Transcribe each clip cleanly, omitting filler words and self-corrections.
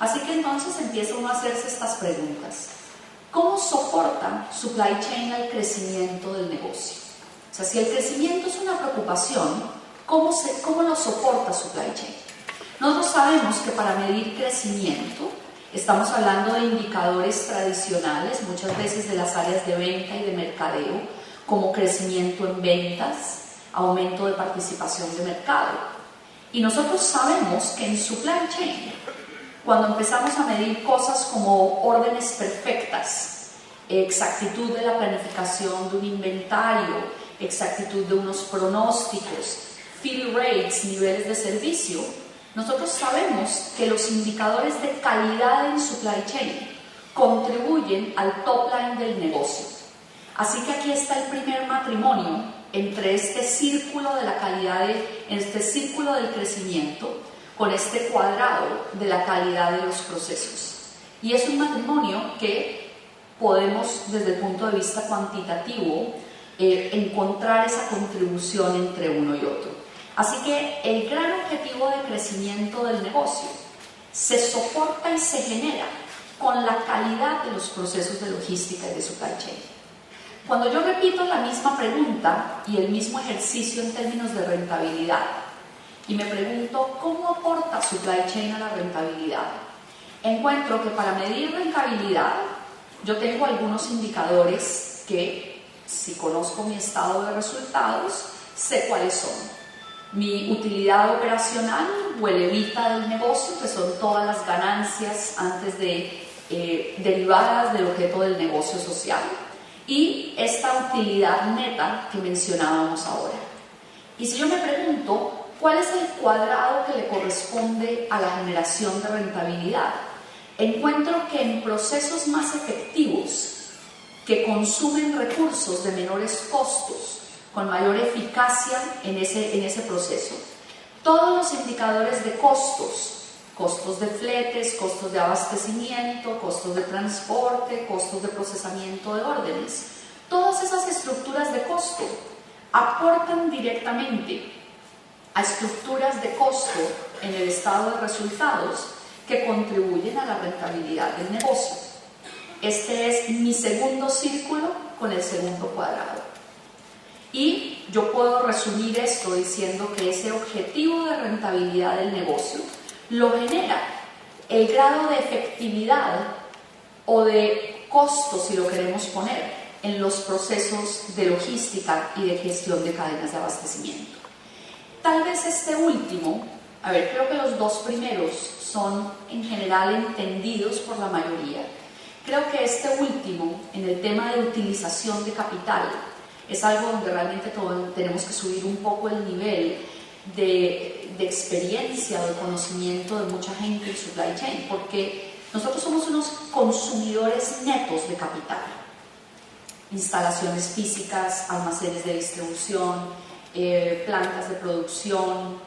Así que entonces empieza uno a hacerse estas preguntas. ¿Cómo soporta supply chain el crecimiento del negocio? O sea, si el crecimiento es una preocupación, ¿cómo lo soporta supply chain? Nosotros sabemos que para medir crecimiento estamos hablando de indicadores tradicionales, muchas veces de las áreas de venta y de mercadeo, como crecimiento en ventas, aumento de participación de mercado. Y nosotros sabemos que en supply chain, cuando empezamos a medir cosas como órdenes perfectas, exactitud de la planificación de un inventario, exactitud de unos pronósticos, fill rates, niveles de servicio, nosotros sabemos que los indicadores de calidad en supply chain contribuyen al top line del negocio. Así que aquí está el primer matrimonio entre este círculo de la calidad, este círculo del crecimiento, con este cuadrado de la calidad de los procesos. Y es un matrimonio que podemos, desde el punto de vista cuantitativo, encontrar esa contribución entre uno y otro. Así que el gran objetivo de crecimiento del negocio se soporta y se genera con la calidad de los procesos de logística y de supply chain. Cuando yo repito la misma pregunta y el mismo ejercicio en términos de rentabilidad y me pregunto cómo aporta supply chain a la rentabilidad, encuentro que para medir rentabilidad yo tengo algunos indicadores que, si conozco mi estado de resultados, sé cuáles son. Mi utilidad operacional o el EBITDA del negocio, que son todas las ganancias antes de derivadas del objeto del negocio social, y esta utilidad neta que mencionábamos ahora. Y si yo me pregunto, ¿cuál es el cuadrado que le corresponde a la generación de rentabilidad? Encuentro que en procesos más efectivos, que consumen recursos de menores costos, con mayor eficacia en ese proceso, todos los indicadores de costos de fletes, costos de abastecimiento, costos de transporte, costos de procesamiento de órdenes, todas esas estructuras de costo aportan directamente a estructuras de costo en el estado de resultados que contribuyen a la rentabilidad del negocio. Este es mi segundo círculo con el segundo cuadrado. Y yo puedo resumir esto diciendo que ese objetivo de rentabilidad del negocio lo genera el grado de efectividad o de costo, si lo queremos poner, en los procesos de logística y de gestión de cadenas de abastecimiento. Tal vez este último, creo que los dos primeros son en general entendidos por la mayoría. Creo que este último, en el tema de utilización de capital, es algo donde realmente tenemos que subir un poco el nivel de experiencia o de conocimiento de mucha gente en supply chain, porque nosotros somos unos consumidores netos de capital. Instalaciones físicas, almacenes de distribución, plantas de producción,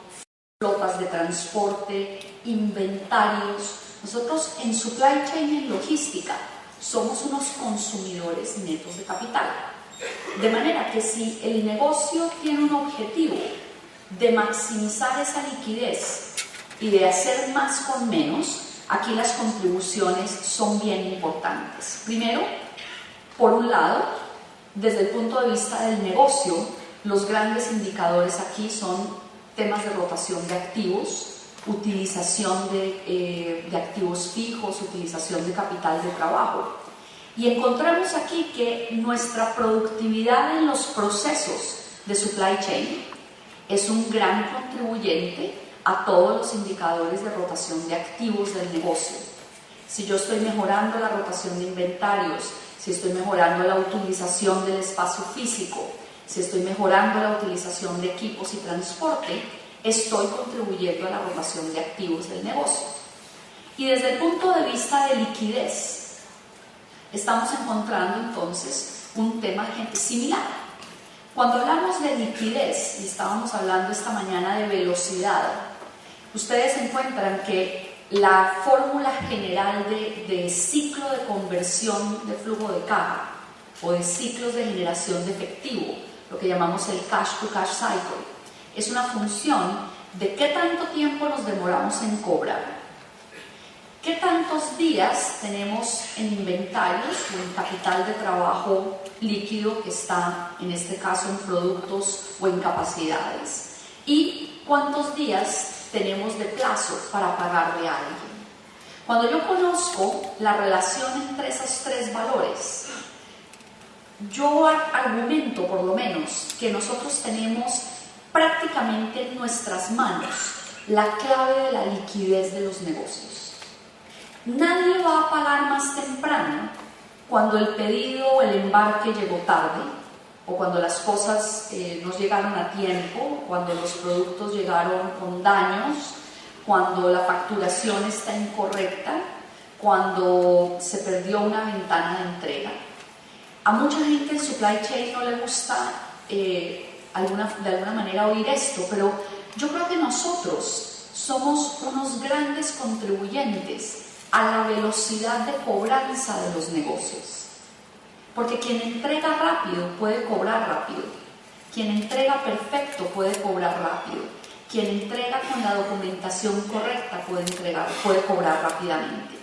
flotas de transporte, inventarios. Nosotros en supply chain y en logística somos unos consumidores netos de capital. De manera que si el negocio tiene un objetivo de maximizar esa liquidez y de hacer más con menos, aquí las contribuciones son bien importantes. Primero, por un lado, desde el punto de vista del negocio, los grandes indicadores aquí son temas de rotación de activos, utilización de activos fijos, utilización de capital de trabajo. Y encontramos aquí que nuestra productividad en los procesos de supply chain es un gran contribuyente a todos los indicadores de rotación de activos del negocio. Si yo estoy mejorando la rotación de inventarios, si estoy mejorando la utilización del espacio físico, si estoy mejorando la utilización de equipos y transporte, estoy contribuyendo a la rotación de activos del negocio. Y desde el punto de vista de liquidez, estamos encontrando entonces un tema similar. Cuando hablamos de liquidez, y estábamos hablando esta mañana de velocidad, ustedes encuentran que la fórmula general de ciclo de conversión de flujo de caja o de ciclos de generación de efectivo, lo que llamamos el cash to cash cycle, es una función de qué tanto tiempo nos demoramos en cobrar, ¿Qué tantos días tenemos en inventarios o en capital de trabajo líquido que está, en este caso, en productos o en capacidades? ¿Y cuántos días tenemos de plazo para pagarle a alguien? Cuando yo conozco la relación entre esos tres valores, yo argumento, por lo menos, que nosotros tenemos prácticamente en nuestras manos la clave de la liquidez de los negocios. Nadie va a pagar más temprano cuando el pedido o el embarque llegó tarde, o cuando las cosas no llegaron a tiempo, cuando los productos llegaron con daños, cuando la facturación está incorrecta, cuando se perdió una ventana de entrega. A mucha gente en supply chain no le gusta de alguna manera oír esto, pero yo creo que nosotros somos unos grandes contribuyentes a la velocidad de cobranza de los negocios. Porque quien entrega rápido puede cobrar rápido. Quien entrega perfecto puede cobrar rápido. Quien entrega con la documentación correcta puede cobrar rápidamente.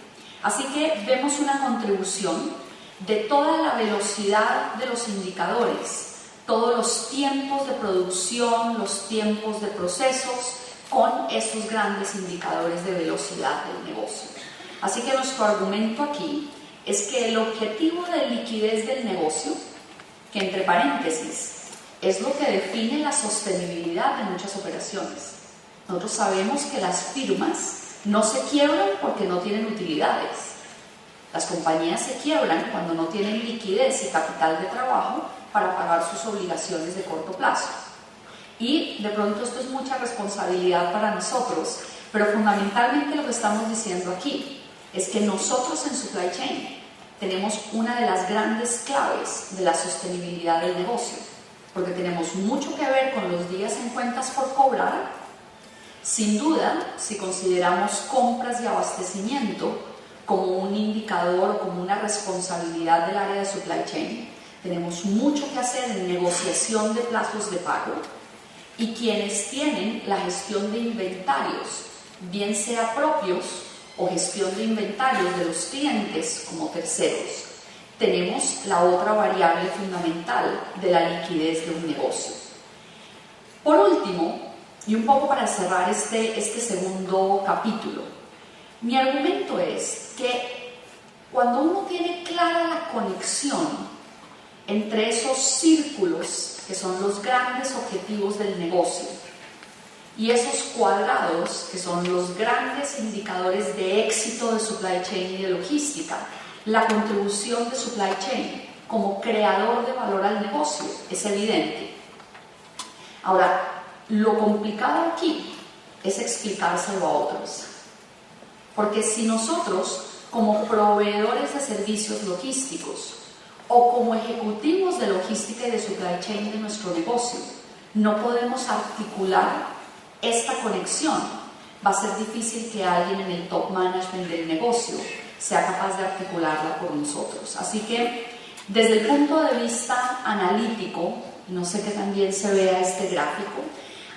Así que vemos una contribución de toda la velocidad de los indicadores, todos los tiempos de producción, los tiempos de procesos, con estos grandes indicadores de velocidad del negocio. Así que nuestro argumento aquí es que el objetivo de liquidez del negocio, que entre paréntesis es lo que define la sostenibilidad de muchas operaciones. Nosotros sabemos que las firmas no se quiebran porque no tienen utilidades. Las compañías se quiebran cuando no tienen liquidez y capital de trabajo para pagar sus obligaciones de corto plazo. Y de pronto esto es mucha responsabilidad para nosotros, pero fundamentalmente lo que estamos diciendo aquí es que nosotros en supply chain tenemos una de las grandes claves de la sostenibilidad del negocio, porque tenemos mucho que ver con los días en cuentas por cobrar. Sin duda, si consideramos compras y abastecimiento como un indicador o como una responsabilidad del área de supply chain, tenemos mucho que hacer en negociación de plazos de pago, y quienes tienen la gestión de inventarios, bien sea propios o gestión de inventarios de los clientes como terceros, tenemos la otra variable fundamental de la liquidez de un negocio. Por último, y un poco para cerrar este segundo capítulo, mi argumento es que cuando uno tiene clara la conexión entre esos círculos que son los grandes objetivos del negocio y esos cuadrados que son los grandes indicadores de éxito de supply chain y de logística, la contribución de supply chain como creador de valor al negocio es evidente. Ahora, lo complicado aquí es explicárselo a otros, porque si nosotros como proveedores de servicios logísticos o como ejecutivos de logística y de supply chain de nuestro negocio no podemos articular esta conexión, va a ser difícil que alguien en el top management del negocio sea capaz de articularla por nosotros. Así que desde el punto de vista analítico, no sé que también se vea este gráfico,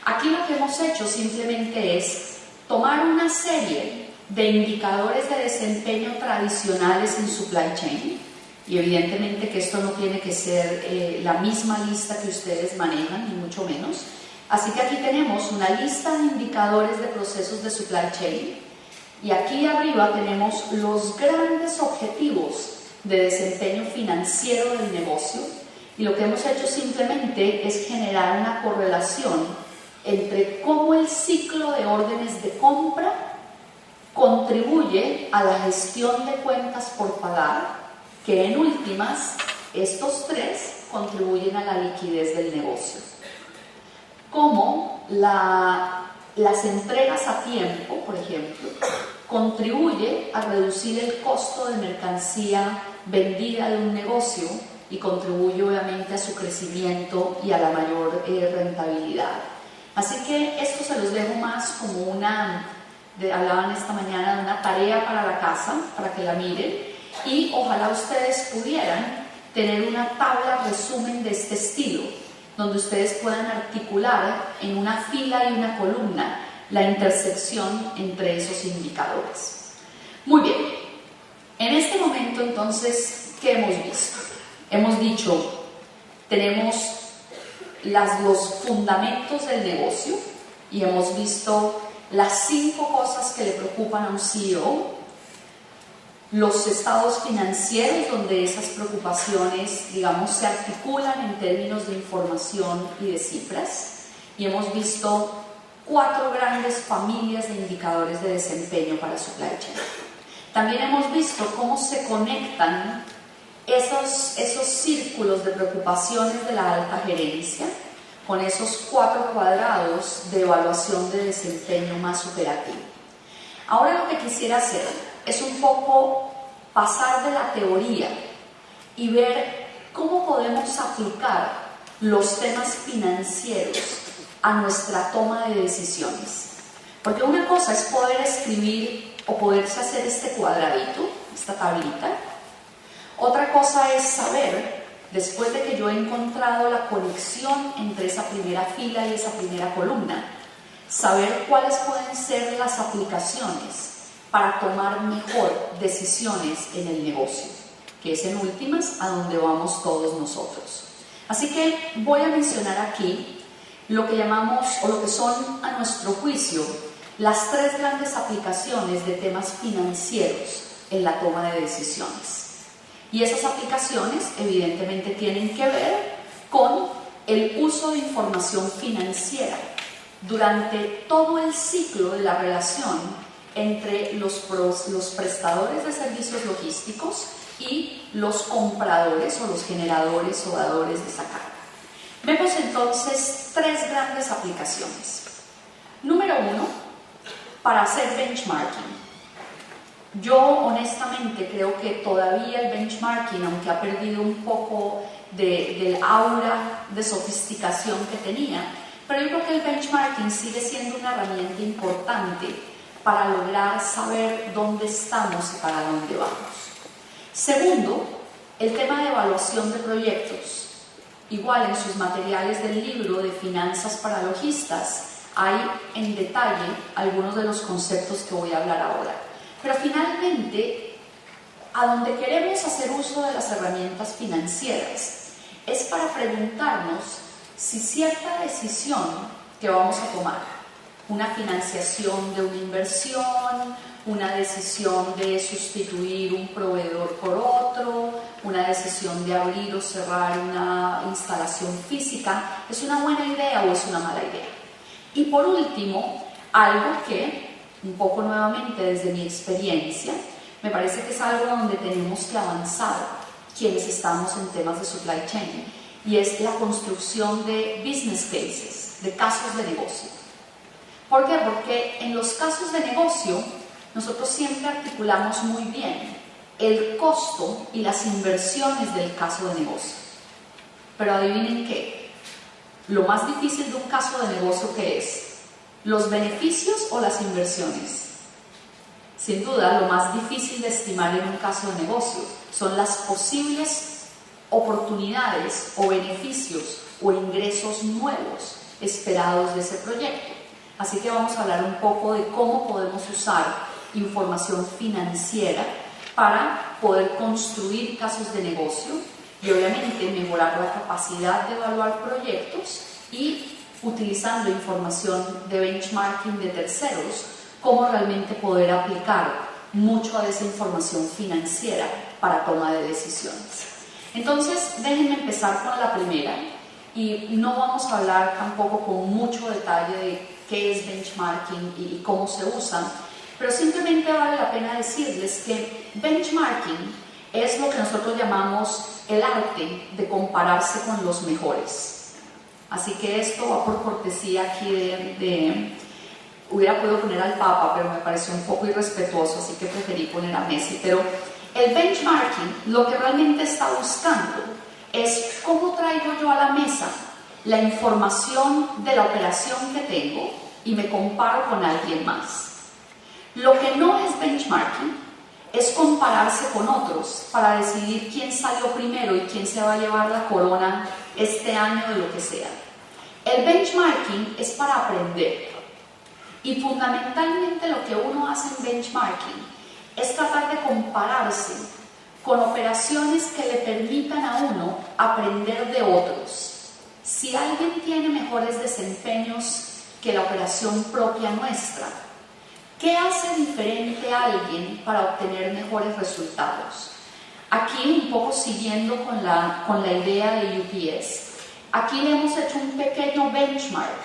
aquí lo que hemos hecho simplemente es tomar una serie de indicadores de desempeño tradicionales en supply chain, y evidentemente que esto no tiene que ser la misma lista que ustedes manejan, ni mucho menos. Así que aquí tenemos una lista de indicadores de procesos de supply chain, y aquí arriba tenemos los grandes objetivos de desempeño financiero del negocio, y lo que hemos hecho simplemente es generar una correlación entre cómo el ciclo de órdenes de compra contribuye a la gestión de cuentas por pagar, que en últimas estos tres contribuyen a la liquidez del negocio. Cómo las entregas a tiempo, por ejemplo, contribuye a reducir el costo de mercancía vendida de un negocio y contribuye obviamente a su crecimiento y a la mayor rentabilidad. Así que esto se los dejo más como hablaban esta mañana de una tarea para la casa, para que la miren, y ojalá ustedes pudieran tener una tabla resumen de este estilo, donde ustedes puedan articular en una fila y una columna la intersección entre esos indicadores. Muy bien, en este momento entonces, ¿qué hemos visto? Hemos dicho, tenemos los fundamentos del negocio y hemos visto las 5 cosas que le preocupan a un CEO, los estados financieros donde esas preocupaciones, digamos, se articulan en términos de información y de cifras, y hemos visto 4 grandes familias de indicadores de desempeño para supply chain. También hemos visto cómo se conectan esos círculos de preocupaciones de la alta gerencia con esos 4 cuadrados de evaluación de desempeño más operativo. Ahora lo que quisiera hacer es un poco pasar de la teoría y ver cómo podemos aplicar los temas financieros a nuestra toma de decisiones. Porque una cosa es poder escribir o poderse hacer este cuadradito, esta tablita. Otra cosa es saber, después de que yo he encontrado la conexión entre esa primera fila y esa primera columna, saber cuáles pueden ser las aplicaciones para tomar mejor decisiones en el negocio, que es en últimas a donde vamos todos nosotros. Así que voy a mencionar aquí lo que llamamos, o lo que son a nuestro juicio, las 3 grandes aplicaciones de temas financieros en la toma de decisiones. Y esas aplicaciones evidentemente tienen que ver con el uso de información financiera durante todo el ciclo de la relación entre los prestadores de servicios logísticos y los compradores o los generadores o dadores de esa carga. Vemos entonces 3 grandes aplicaciones. Número 1, para hacer benchmarking. Yo honestamente creo que todavía el benchmarking, aunque ha perdido un poco del aura de sofisticación que tenía, pero yo creo que el benchmarking sigue siendo una herramienta importante para lograr saber dónde estamos y para dónde vamos. Segundo, el tema de evaluación de proyectos. Igual en sus materiales del libro de Finanzas para Logistas hay en detalle algunos de los conceptos que voy a hablar ahora. Pero finalmente, a donde queremos hacer uso de las herramientas financieras es para preguntarnos si cierta decisión que vamos a tomar, una financiación de una inversión, una decisión de sustituir un proveedor por otro, una decisión de abrir o cerrar una instalación física, ¿es una buena idea o es una mala idea? Y por último, algo que, un poco nuevamente desde mi experiencia, me parece que es algo donde tenemos que avanzar quienes estamos en temas de supply chain, y es la construcción de business cases, de casos de negocio. ¿Por qué? Porque en los casos de negocio nosotros siempre articulamos muy bien el costo y las inversiones del caso de negocio. Pero adivinen qué, lo más difícil de un caso de negocio, ¿qué es? ¿Los beneficios o las inversiones? Sin duda, lo más difícil de estimar en un caso de negocio son las posibles oportunidades o beneficios o ingresos nuevos esperados de ese proyecto. Así que vamos a hablar un poco de cómo podemos usar información financiera para poder construir casos de negocio y obviamente mejorar la capacidad de evaluar proyectos y, utilizando información de benchmarking de terceros, cómo realmente poder aplicar mucho de esa información financiera para toma de decisiones. Entonces, déjenme empezar con la primera, y no vamos a hablar tampoco con mucho detalle de qué es benchmarking y cómo se usa, pero simplemente vale la pena decirles que benchmarking es lo que nosotros llamamos el arte de compararse con los mejores. Así que esto va por cortesía aquí hubiera podido poner al Papa, pero me pareció un poco irrespetuoso, así que preferí poner a Messi. Pero el benchmarking lo que realmente está buscando es cómo traigo yo a la mesa la información de la operación que tengo y me comparo con alguien más. Lo que no es benchmarking es compararse con otros para decidir quién salió primero y quién se va a llevar la corona este año de lo que sea. El benchmarking es para aprender, y fundamentalmente lo que uno hace en benchmarking es tratar de compararse con operaciones que le permitan a uno aprender de otros. Si alguien tiene mejores desempeños que la operación propia nuestra, ¿qué hace diferente a alguien para obtener mejores resultados? Aquí, un poco siguiendo con la idea de UPS, aquí le hemos hecho un pequeño benchmark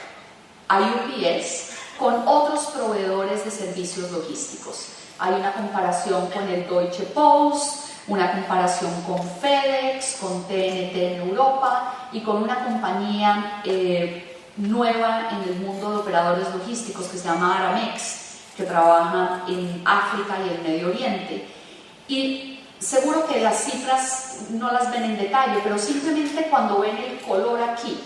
a UPS con otros proveedores de servicios logísticos. Hay una comparación con el Deutsche Post, una comparación con FedEx, con TNT en Europa y con una compañía nueva en el mundo de operadores logísticos que se llama Aramex, que trabaja en África y el Medio Oriente. Y seguro que las cifras no las ven en detalle, pero simplemente cuando ven el color aquí,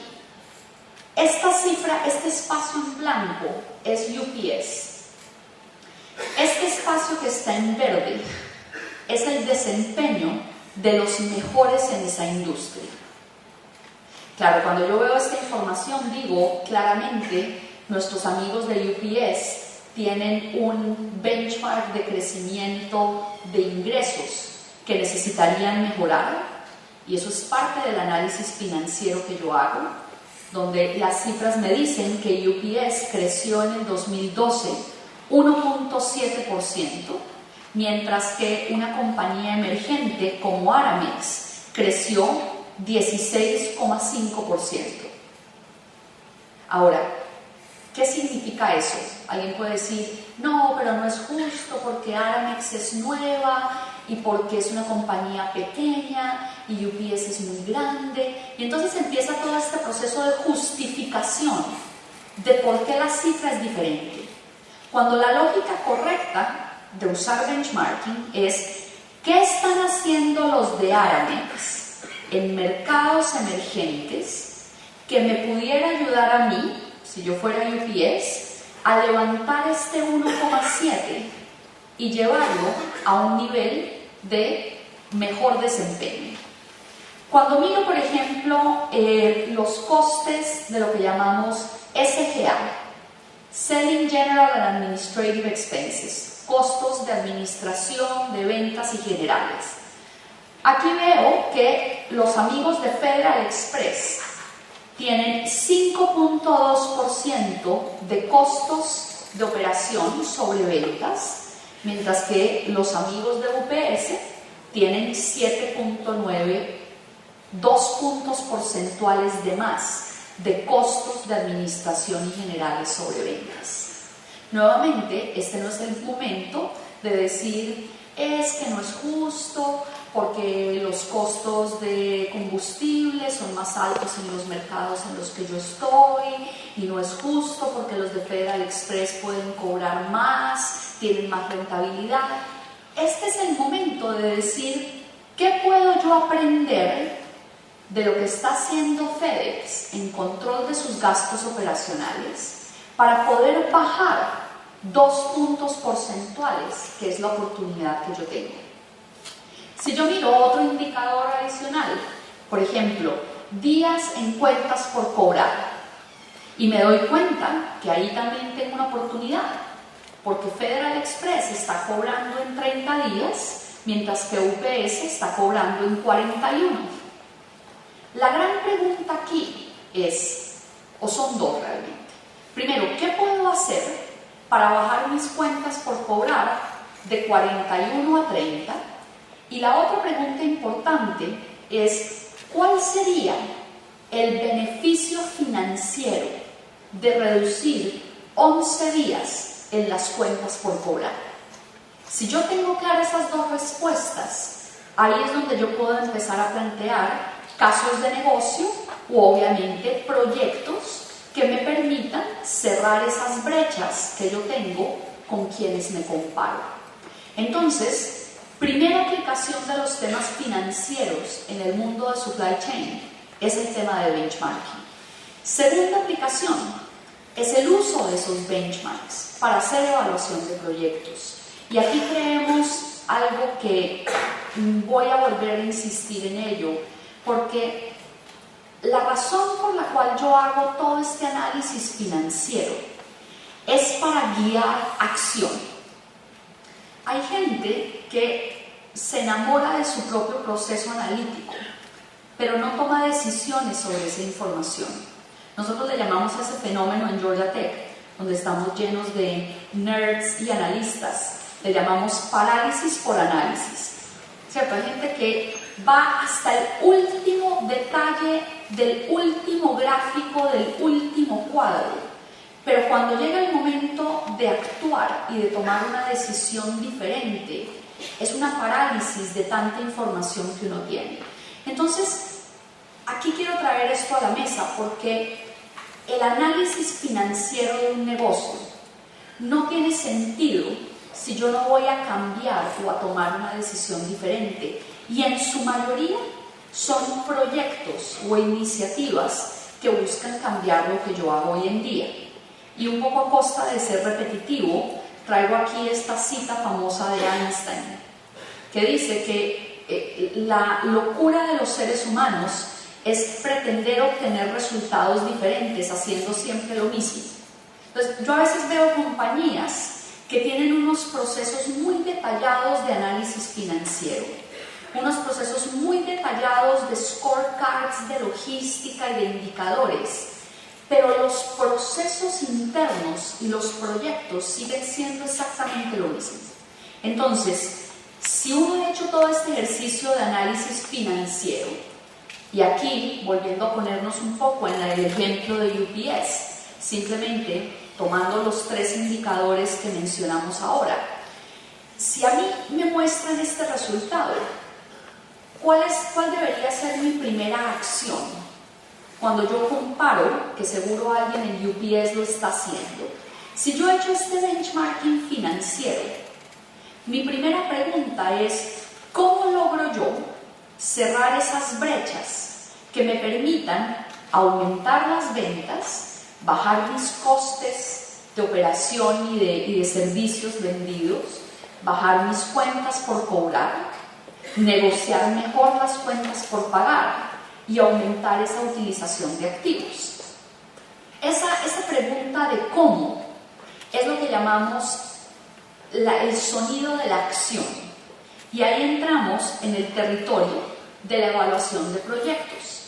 esta cifra, este espacio en blanco es UPS. Este espacio que está en verde es el desempeño de los mejores en esa industria. Claro, cuando yo veo esta información digo claramente, nuestros amigos de UPS tienen un benchmark de crecimiento de ingresos que necesitarían mejorar, y eso es parte del análisis financiero que yo hago, donde las cifras me dicen que UPS creció en el 2012 1.7%, mientras que una compañía emergente como Aramex creció 16,5%. Ahora, ¿qué significa eso? Alguien puede decir, no, pero no es justo porque Aramex es nueva y porque es una compañía pequeña y UPS es muy grande. Y entonces empieza todo este proceso de justificación de por qué la cifra es diferente. Cuando la lógica correcta de usar benchmarking es ¿qué están haciendo los de Aramex en mercados emergentes que me pudiera ayudar a mí, si yo fuera UPS, a levantar este 1,7 y llevarlo a un nivel de mejor desempeño? Cuando miro, por ejemplo, los costes de lo que llamamos SGA, Selling General and Administrative Expenses, costos de administración, de ventas y generales. Aquí veo que los amigos de Federal Express tienen 5.2% de costos de operación sobre ventas, mientras que los amigos de UPS tienen 7.9%, 2 puntos porcentuales de más de costos de administración y generales sobre ventas. Nuevamente, este no es el momento de decir es que no es justo porque los costos de combustible son más altos en los mercados en los que yo estoy, y no es justo porque los de Federal Express pueden cobrar más, tienen más rentabilidad. Este es el momento de decir ¿qué puedo yo aprender de lo que está haciendo FedEx en control de sus gastos operacionales para poder bajar 2 puntos porcentuales, que es la oportunidad que yo tengo? Si yo miro otro indicador adicional, por ejemplo, días en cuentas por cobrar, y me doy cuenta que ahí también tengo una oportunidad, porque Federal Express está cobrando en 30 días, mientras que UPS está cobrando en 41. La gran pregunta aquí es, o son dos realmente. Primero, ¿qué puedo hacer para bajar mis cuentas por cobrar de 41 a 30? Y la otra pregunta importante es, ¿cuál sería el beneficio financiero de reducir 11 días en las cuentas por cobrar? Si yo tengo claras esas dos respuestas, ahí es donde yo puedo empezar a plantear casos de negocio u obviamente proyectos que me permitan cerrar esas brechas que yo tengo con quienes me comparo. Entonces, primera aplicación de los temas financieros en el mundo de supply chain es el tema de benchmarking. Segunda aplicación es el uso de esos benchmarks para hacer evaluación de proyectos. Y aquí creemos algo que voy a volver a insistir en ello, porque la razón por la cual yo hago todo este análisis financiero es para guiar acción. Hay gente que se enamora de su propio proceso analítico, pero no toma decisiones sobre esa información. Nosotros le llamamos a ese fenómeno en Georgia Tech, donde estamos llenos de nerds y analistas, le llamamos parálisis por análisis. ¿Cierto? Hay gente que va hasta el último detalle del último gráfico, del último cuadro, pero cuando llega el momento de actuar y de tomar una decisión diferente, es una parálisis de tanta información que uno tiene. Entonces, aquí quiero traer esto a la mesa porque el análisis financiero de un negocio no tiene sentido si yo no voy a cambiar o a tomar una decisión diferente. Y en su mayoría son proyectos o iniciativas que buscan cambiar lo que yo hago hoy en día. Y un poco a costa de ser repetitivo, traigo aquí esta cita famosa de Einstein, que dice que la locura de los seres humanos es pretender obtener resultados diferentes haciendo siempre lo mismo. Entonces, yo a veces veo compañías que tienen unos procesos muy detallados de análisis financiero, unos procesos muy detallados de scorecards, de logística y de indicadores, pero los procesos internos y los proyectos siguen siendo exactamente lo mismo. Entonces, si uno ha hecho todo este ejercicio de análisis financiero, y aquí, volviendo a ponernos un poco en el ejemplo de UPS, simplemente tomando los 3 indicadores que mencionamos ahora, si a mí me muestran este resultado, ¿cuál debería ser mi primera acción? Cuando yo comparo, que seguro alguien en UPS lo está haciendo, si yo he hecho este benchmarking financiero, mi primera pregunta es, ¿cómo logro yo cerrar esas brechas que me permitan aumentar las ventas, bajar mis costes de operación y de servicios vendidos, bajar mis cuentas por cobrar, negociar mejor las cuentas por pagar y aumentar esa utilización de activos? Esa pregunta de cómo es lo que llamamos el sonido de la acción, y ahí entramos en el territorio de la evaluación de proyectos.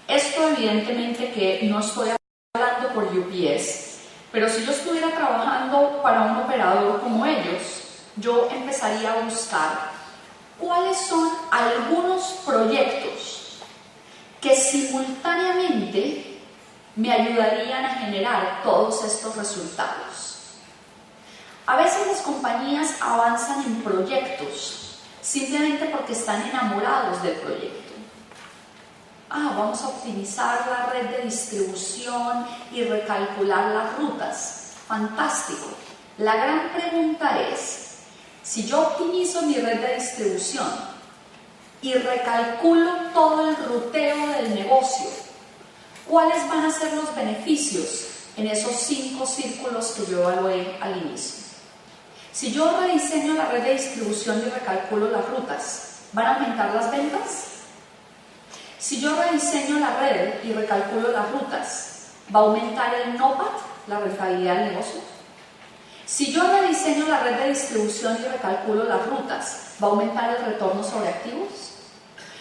Esto evidentemente que no estoy hablando por UPS, pero si yo estuviera trabajando para un operador como ellos, yo empezaría a buscar cuáles son algunos proyectos que simultáneamente me ayudarían a generar todos estos resultados. A veces las compañías avanzan en proyectos simplemente porque están enamorados del proyecto. Vamos a optimizar la red de distribución y recalcular las rutas. Fantástico. La gran pregunta es, si yo optimizo mi red de distribución y recalculo todo el ruteo del negocio, ¿cuáles van a ser los beneficios en esos 5 círculos que yo evalué al inicio? Si yo rediseño la red de distribución y recalculo las rutas, ¿van a aumentar las ventas? Si yo rediseño la red y recalculo las rutas, ¿va a aumentar el NOPAT, la rentabilidad del negocio? Si yo rediseño la red de distribución y recalculo las rutas, ¿va a aumentar el retorno sobre activos?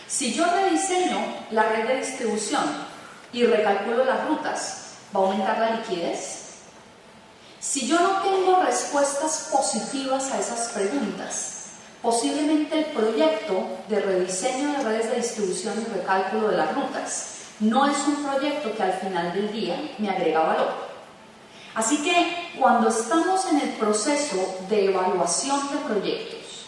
Si yo rediseño la red de distribución y recalculo las rutas, ¿va a aumentar la liquidez? Si yo no tengo respuestas positivas a esas preguntas, posiblemente el proyecto de rediseño de redes de distribución y recálculo de las rutas no es un proyecto que al final del día me agrega valor. Así que cuando estamos en el proceso de evaluación de proyectos,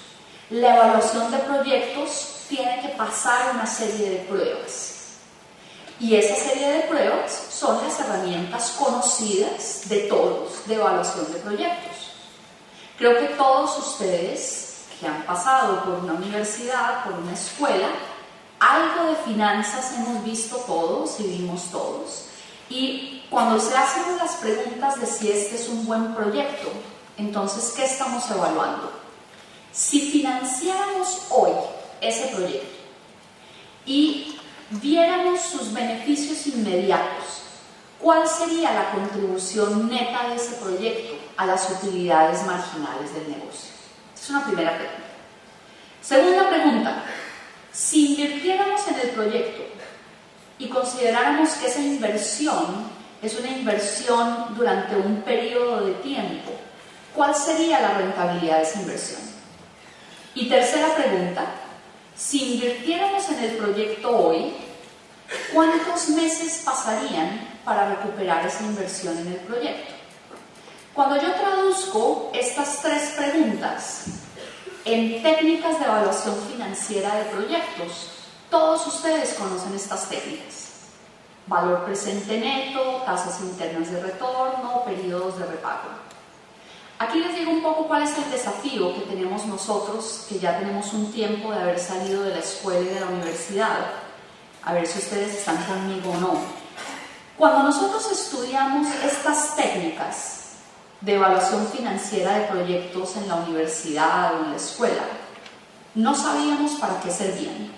la evaluación de proyectos tiene que pasar una serie de pruebas. Y esa serie de pruebas son las herramientas conocidas de todos de evaluación de proyectos. Creo que todos ustedes que han pasado por una universidad, por una escuela, algo de finanzas hemos visto todos y vimos todos. Y cuando se hacen las preguntas de si este es un buen proyecto, entonces, ¿qué estamos evaluando? Si financiáramos hoy ese proyecto y viéramos sus beneficios inmediatos, ¿cuál sería la contribución neta de ese proyecto a las utilidades marginales del negocio? Es una primera pregunta. Segunda pregunta, si invirtiéramos en el proyecto y consideráramos que esa inversión es una inversión durante un periodo de tiempo, ¿cuál sería la rentabilidad de esa inversión? Y tercera pregunta, si invirtiéramos en el proyecto hoy, ¿cuántos meses pasarían para recuperar esa inversión en el proyecto? Cuando yo traduzco estas tres preguntas en técnicas de evaluación financiera de proyectos, todos ustedes conocen estas técnicas. Valor presente neto, tasas internas de retorno, periodos de repago. Aquí les digo un poco cuál es el desafío que tenemos nosotros, que ya tenemos un tiempo de haber salido de la escuela y de la universidad. A ver si ustedes están conmigo o no. Cuando nosotros estudiamos estas técnicas de evaluación financiera de proyectos en la universidad o en la escuela, no sabíamos para qué servían,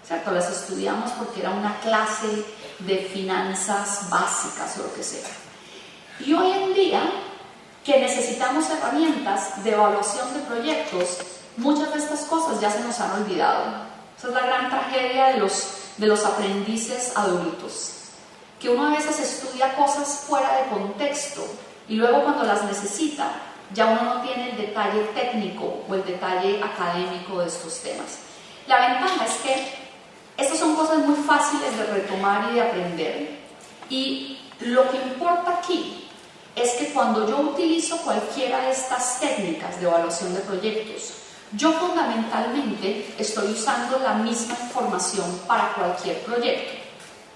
¿cierto? Las estudiamos porque era una clase de finanzas básicas o lo que sea. Y hoy en día, que necesitamos herramientas de evaluación de proyectos, muchas de estas cosas ya se nos han olvidado. Esa es la gran tragedia de los aprendices adultos, que uno a veces estudia cosas fuera de contexto y luego cuando las necesita ya uno no tiene el detalle técnico o el detalle académico de estos temas. La ventaja es que estas son cosas muy fáciles de retomar y de aprender, y lo que importa aquí es que cuando yo utilizo cualquiera de estas técnicas de evaluación de proyectos, yo fundamentalmente estoy usando la misma información para cualquier proyecto.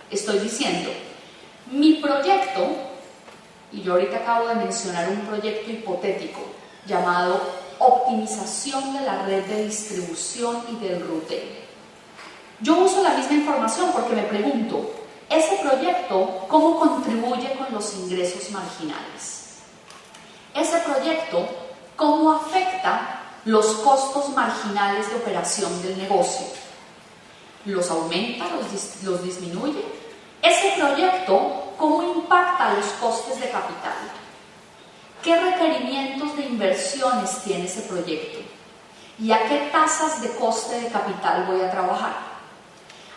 Estoy diciendo, mi proyecto, y yo ahorita acabo de mencionar un proyecto hipotético llamado optimización de la red de distribución y del ruteo. Yo uso la misma información porque me pregunto, ¿ese proyecto cómo contribuye con los ingresos marginales? ¿Ese proyecto cómo afecta los costos marginales de operación del negocio? ¿Los aumenta, los disminuye? ¿Ese proyecto cómo impacta los costes de capital? ¿Qué requerimientos de inversiones tiene ese proyecto? ¿Y a qué tasas de coste de capital voy a trabajar?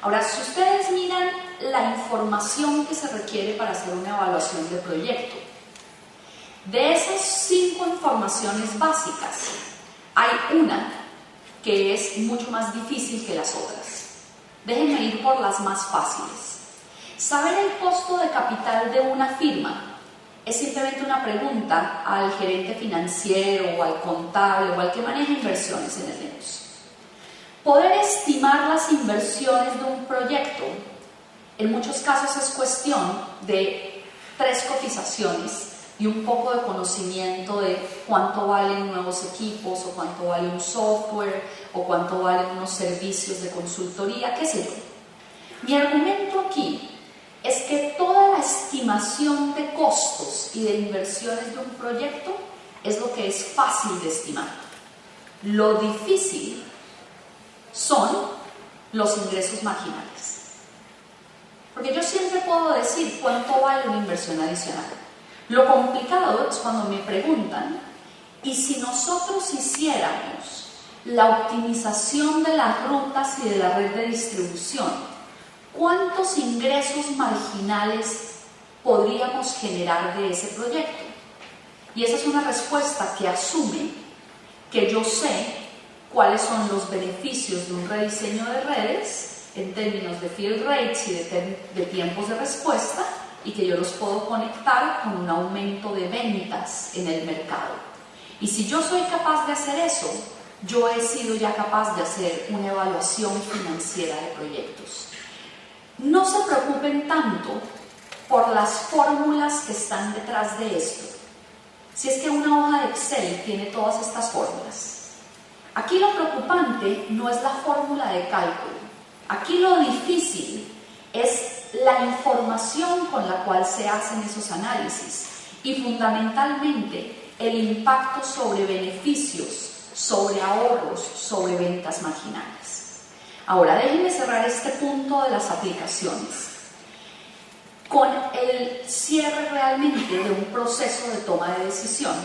Ahora, si ustedes miran la información que se requiere para hacer una evaluación de proyecto, de esas 5 informaciones básicas, hay una que es mucho más difícil que las otras. Déjenme ir por las más fáciles. Saber el costo de capital de una firma es simplemente una pregunta al gerente financiero o al contable o al que maneja inversiones en el negocio. Poder estimar las inversiones de un proyecto, en muchos casos es cuestión de 3 cotizaciones y un poco de conocimiento de cuánto valen nuevos equipos, o cuánto vale un software, o cuánto valen unos servicios de consultoría, qué sé yo. Mi argumento aquí es que toda la estimación de costos y de inversiones de un proyecto es lo que es fácil de estimar. Lo difícil son los ingresos marginales. Porque yo siempre puedo decir cuánto vale una inversión adicional. Lo complicado es cuando me preguntan, ¿y si nosotros hiciéramos la optimización de las rutas y de la red de distribución, cuántos ingresos marginales podríamos generar de ese proyecto? Y esa es una respuesta que asume que yo sé cuáles son los beneficios de un rediseño de redes en términos de fill rates y de tiempos de respuesta, y que yo los puedo conectar con un aumento de ventas en el mercado. Y si yo soy capaz de hacer eso, yo he sido ya capaz de hacer una evaluación financiera de proyectos. No se preocupen tanto por las fórmulas que están detrás de esto. Si es que una hoja de Excel tiene todas estas fórmulas. Aquí lo preocupante no es la fórmula de cálculo. Aquí lo difícil es la información con la cual se hacen esos análisis y fundamentalmente el impacto sobre beneficios, sobre ahorros, sobre ventas marginales. Ahora déjenme cerrar este punto de las aplicaciones con el cierre realmente de un proceso de toma de decisión.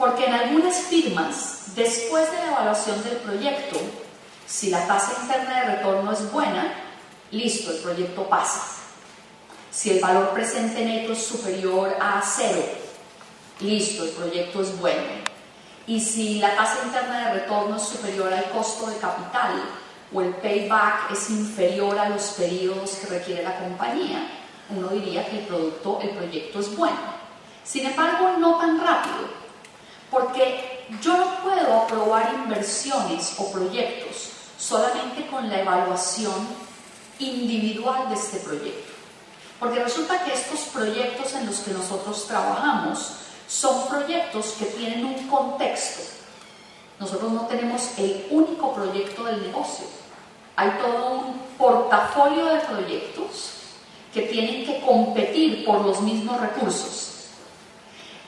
Porque en algunas firmas, después de la evaluación del proyecto, si la tasa interna de retorno es buena, listo, el proyecto pasa. Si el valor presente neto es superior a 0, listo, el proyecto es bueno. Y si la tasa interna de retorno es superior al costo de capital o el payback es inferior a los periodos que requiere la compañía, uno diría que el proyecto es bueno. Sin embargo, no tan rápido, porque yo no puedo aprobar inversiones o proyectos solamente con la evaluación individual de este proyecto. Porque resulta que estos proyectos en los que nosotros trabajamos son proyectos que tienen un contexto. Nosotros no tenemos el único proyecto del negocio. Hay todo un portafolio de proyectos que tienen que competir por los mismos recursos.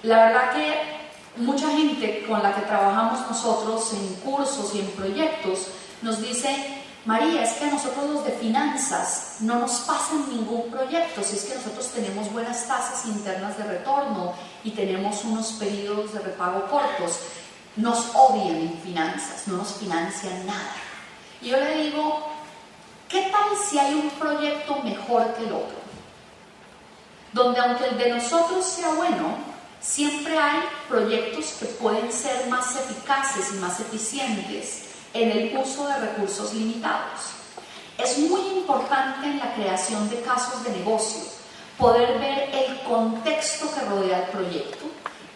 La verdad que mucha gente con la que trabajamos nosotros en cursos y en proyectos nos dice: María, es que a nosotros los de finanzas no nos pasan ningún proyecto, si es que nosotros tenemos buenas tasas internas de retorno y tenemos unos periodos de repago cortos. Nos odian en finanzas, no nos financian nada. Y yo le digo, ¿qué tal si hay un proyecto mejor que el otro? Donde aunque el de nosotros sea bueno, siempre hay proyectos que pueden ser más eficaces y más eficientes en el uso de recursos limitados. Es muy importante en la creación de casos de negocio poder ver el contexto que rodea el proyecto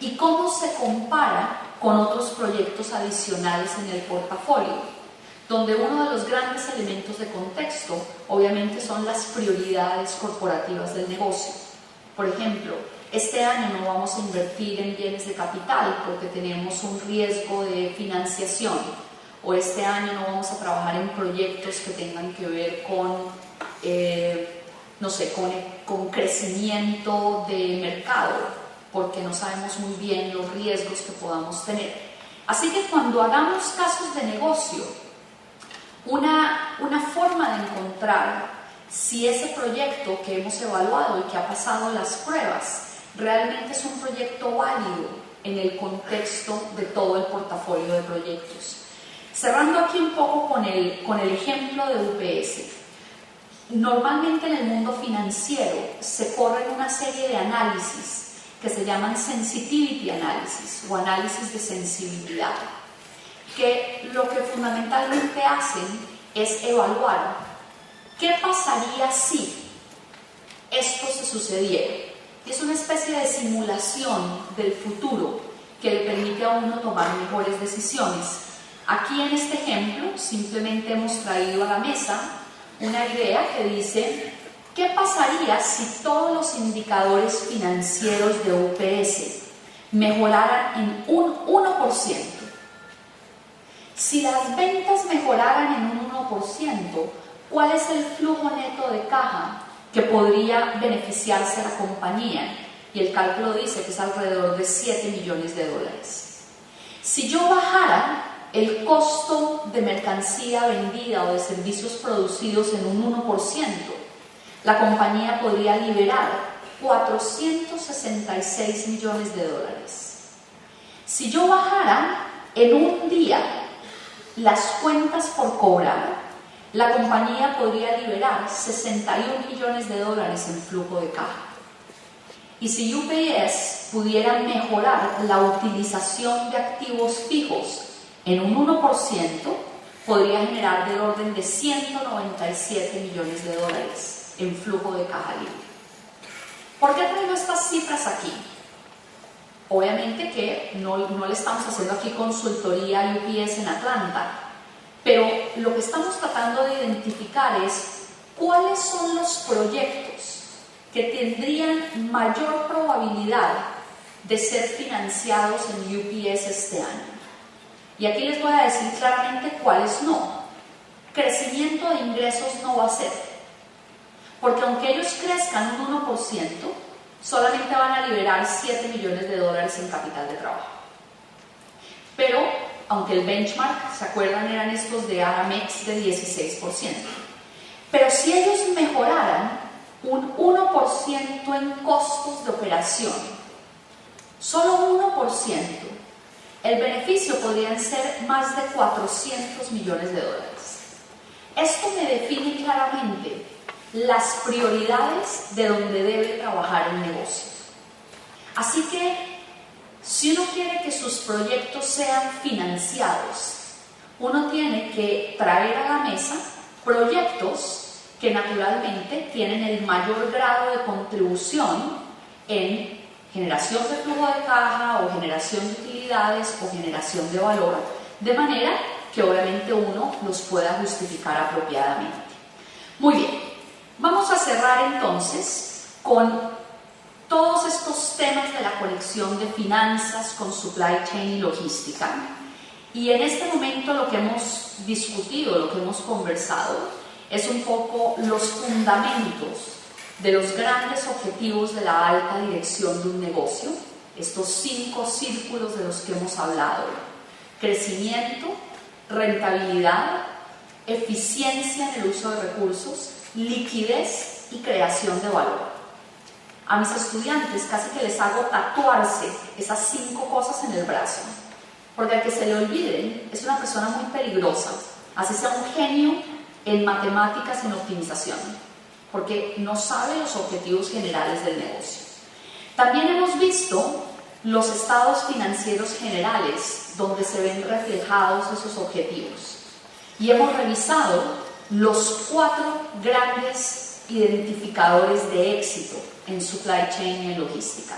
y cómo se compara con otros proyectos adicionales en el portafolio, donde uno de los grandes elementos de contexto obviamente son las prioridades corporativas del negocio. Por ejemplo, este año no vamos a invertir en bienes de capital porque tenemos un riesgo de financiación. O este año no vamos a trabajar en proyectos que tengan que ver con, no sé, con crecimiento de mercado, porque no sabemos muy bien los riesgos que podamos tener. Así que cuando hagamos casos de negocio, una forma de encontrar si ese proyecto que hemos evaluado y que ha pasado las pruebas realmente es un proyecto válido en el contexto de todo el portafolio de proyectos. Cerrando aquí un poco con el ejemplo de UPS, normalmente en el mundo financiero se corren una serie de análisis que se llaman sensitivity analysis o análisis de sensibilidad, que lo que fundamentalmente hacen es evaluar qué pasaría si esto se sucediera. Es una especie de simulación del futuro que le permite a uno tomar mejores decisiones. Aquí en este ejemplo simplemente hemos traído a la mesa una idea que dice: ¿qué pasaría si todos los indicadores financieros de UPS mejoraran en un 1%? Si las ventas mejoraran en un 1%, ¿cuál es el flujo neto de caja que podría beneficiarse a la compañía? Y el cálculo dice que es alrededor de $7 millones. Si yo bajara el costo de mercancía vendida o de servicios producidos en un 1%, la compañía podría liberar $466 millones. Si yo bajara en un día las cuentas por cobrar, la compañía podría liberar $61 millones en flujo de caja. Y si UPS pudiera mejorar la utilización de activos fijos en un 1%, podría generar del orden de $197 millones en flujo de caja libre. ¿Por qué traigo estas cifras aquí? Obviamente que no le estamos haciendo aquí consultoría a UPS en Atlanta, pero lo que estamos tratando de identificar es cuáles son los proyectos que tendrían mayor probabilidad de ser financiados en UPS este año. Y aquí les voy a decir claramente cuáles no. Crecimiento de ingresos no va a ser, porque aunque ellos crezcan un 1%, solamente van a liberar $7 millones en capital de trabajo. Pero, aunque el benchmark, ¿se acuerdan? Eran estos de Aramex de 16%. Pero si ellos mejoraran un 1% en costos de operación, solo un 1%, el beneficio podrían ser más de 400 millones de dólares. Esto me define claramente las prioridades de donde debe trabajar el negocio. Así que, si uno quiere que sus proyectos sean financiados, uno tiene que traer a la mesa proyectos que naturalmente tienen el mayor grado de contribución en generación de flujo de caja o generación de utilidades o generación de valor, de manera que obviamente uno los pueda justificar apropiadamente. Muy bien, vamos a cerrar entonces con todos estos temas de la conexión de finanzas con supply chain y logística. Y en este momento lo que hemos discutido, lo que hemos conversado, es un poco los fundamentos de los grandes objetivos de la alta dirección de un negocio, estos 5 círculos de los que hemos hablado: crecimiento, rentabilidad, eficiencia en el uso de recursos, liquidez y creación de valor. A mis estudiantes casi que les hago tatuarse esas 5 cosas en el brazo, porque al que se le olviden es una persona muy peligrosa, así sea un genio en matemáticas y en optimización, porque no sabe los objetivos generales del negocio. También hemos visto los estados financieros generales, donde se ven reflejados esos objetivos. Y hemos revisado los 4 grandes identificadores de éxito en supply chain y en logística: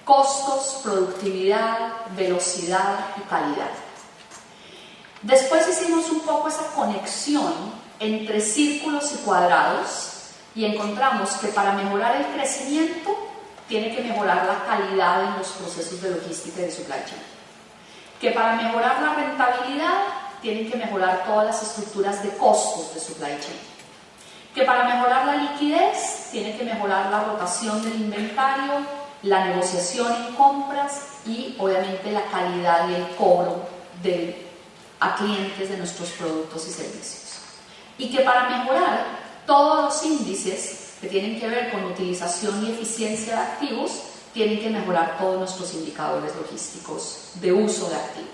costos, productividad, velocidad y calidad. Después hicimos un poco esa conexión entre círculos y cuadrados y encontramos que para mejorar el crecimiento tiene que mejorar la calidad en los procesos de logística y de supply chain, que para mejorar la rentabilidad tienen que mejorar todas las estructuras de costos de supply chain, que para mejorar la liquidez tiene que mejorar la rotación del inventario, la negociación en compras y obviamente la calidad y el cobro a clientes de nuestros productos y servicios, y que para mejorar todos los índices que tienen que ver con utilización y eficiencia de activos, tienen que mejorar todos nuestros indicadores logísticos de uso de activos.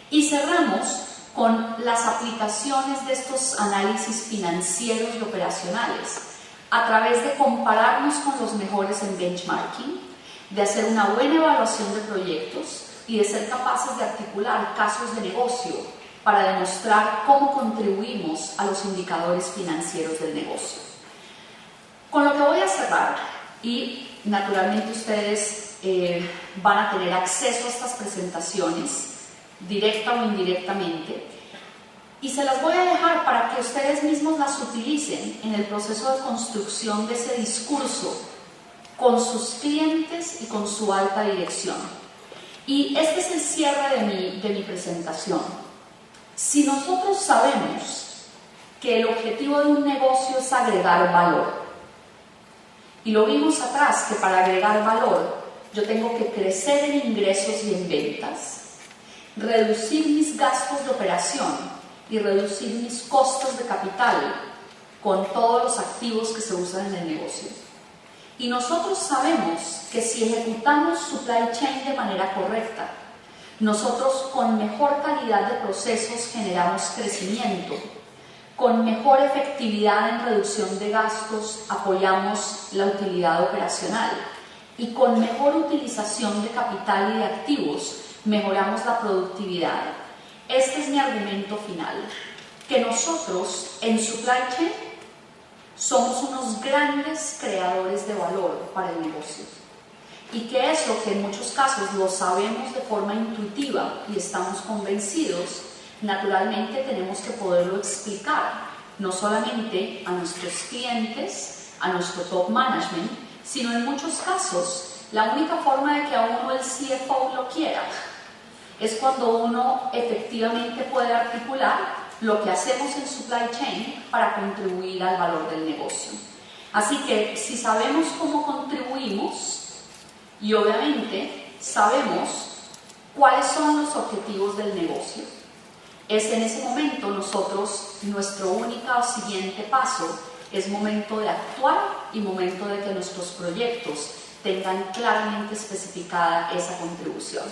Y cerramos con las aplicaciones de estos análisis financieros y operacionales a través de compararnos con los mejores en benchmarking, de hacer una buena evaluación de proyectos y de ser capaces de articular casos de negocio para demostrar cómo contribuimos a los indicadores financieros del negocio. Con lo que voy a cerrar, y naturalmente ustedes van a tener acceso a estas presentaciones, directa o indirectamente, y se las voy a dejar para que ustedes mismos las utilicen en el proceso de construcción de ese discurso con sus clientes y con su alta dirección. Y este es el cierre de mi presentación. Si nosotros sabemos que el objetivo de un negocio es agregar valor, y lo vimos atrás, que para agregar valor yo tengo que crecer en ingresos y en ventas, reducir mis gastos de operación y reducir mis costos de capital con todos los activos que se usan en el negocio. Y nosotros sabemos que si ejecutamos supply chain de manera correcta, nosotros con mejor calidad de procesos generamos crecimiento, con mejor efectividad en reducción de gastos apoyamos la utilidad operacional y con mejor utilización de capital y de activos mejoramos la productividad. Este es mi argumento final, que nosotros en supply chain somos unos grandes creadores de valor para el negocio y que eso, que en muchos casos lo sabemos de forma intuitiva y estamos convencidos, naturalmente tenemos que poderlo explicar, no solamente a nuestros clientes, a nuestro top management, sino en muchos casos la única forma de que a uno el CFO lo quiera es cuando uno efectivamente puede articular lo que hacemos en supply chain para contribuir al valor del negocio. Así que si sabemos cómo contribuimos y obviamente sabemos cuáles son los objetivos del negocio, es en ese momento nuestro único siguiente paso es momento de actuar y momento de que nuestros proyectos tengan claramente especificada esa contribución.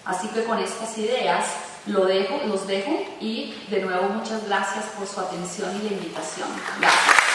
Así que con estas ideas los dejo y de nuevo muchas gracias por su atención y la invitación. Gracias.